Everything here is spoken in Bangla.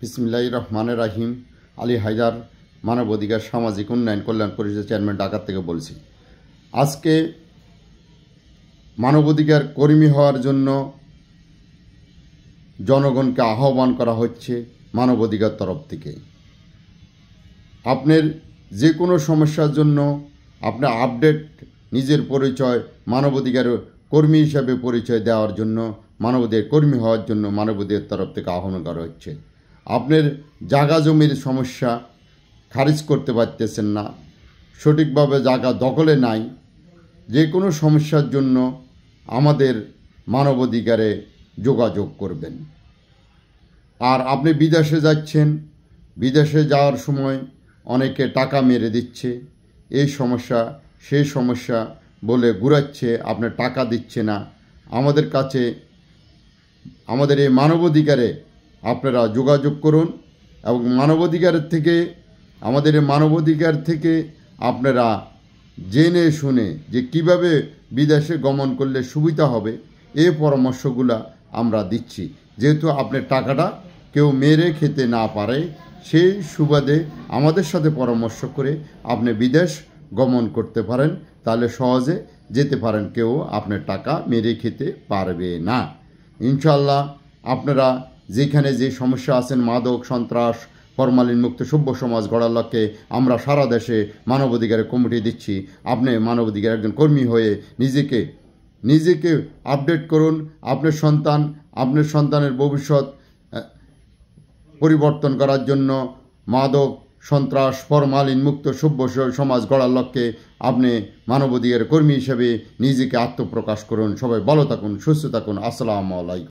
বিসমিল্লাহির রহমানির রহিম। আলী হায়দার, মানবাধিকার সামাজিক উন্নয়ন কল্যাণ পরিষদের চেয়ারম্যান, ঢাকা থেকে বলছি। আজকে মানবাধিকার কর্মী হওয়ার জন্য জনগণকে আহ্বান করা হচ্ছে মানবাধিকার তরফ থেকে। আপনার যে কোনো সমস্যার জন্য আপনার আপডেট নিজের পরিচয় মানবাধিকার কর্মী হিসাবে পরিচয় দেওয়ার জন্য, মানবাধিকার কর্মী হওয়ার জন্য মানবাধিকার তরফ থেকে আহ্বান করা হচ্ছে। আপনার জায়গা জমির সমস্যা খারিজ করতে পারতেছেন না, সঠিকভাবে জায়গা দখলে নাই, যে কোনো সমস্যার জন্য আমাদের মানবাধিকারে যোগাযোগ করবেন। আর আপনি বিদেশে যাচ্ছেন, বিদেশে যাওয়ার সময় অনেকে টাকা মেরে দিচ্ছে, এই সমস্যা সেই সমস্যা বলে ঘুরাচ্ছে, আপনার টাকা দিচ্ছে না। আমাদের কাছে আমাদের এই মানবাধিকারে আপনারা যোগাযোগ করুন এবং মানবাধিকারের থেকে আমাদের এই মানবাধিকার থেকে আপনারা জেনে শুনে যে কিভাবে বিদেশে গমন করলে সুবিধা হবে, এই পরামর্শগুলো আমরা দিচ্ছি। যেহেতু আপনার টাকাটা কেউ মেরে খেতে না পারে, সেই সুবাদে আমাদের সাথে পরামর্শ করে আপনি বিদেশ গমন করতে পারেন, তাহলে সহজে যেতে পারেন, কেউ আপনার টাকা মেরে খেতে পারবে না। ইনশাল্লাহ আপনারা যেখানে যে সমস্যা আছেন, মাদক, সন্ত্রাস, ফরমালিন মুক্ত সভ্য সমাজ গড়ার লক্ষ্যে আমরা সারা দেশে মানবাধিকারের কমিটি দিচ্ছি। আপনি মানবাধিকার একজন কর্মী হয়ে নিজেকে আপডেট করুন। আপনার সন্তানের ভবিষ্যৎ পরিবর্তন করার জন্য মাদক, সন্ত্রাস, ফরমালিন মুক্ত সভ্য সমাজ গড়ার লক্ষ্যে আপনি মানবাধিকার কর্মী হিসেবে নিজেকে আত্মপ্রকাশ করুন। সবাই ভালো থাকুন, সুস্থ থাকুন। আসসালামু আলাইকুম।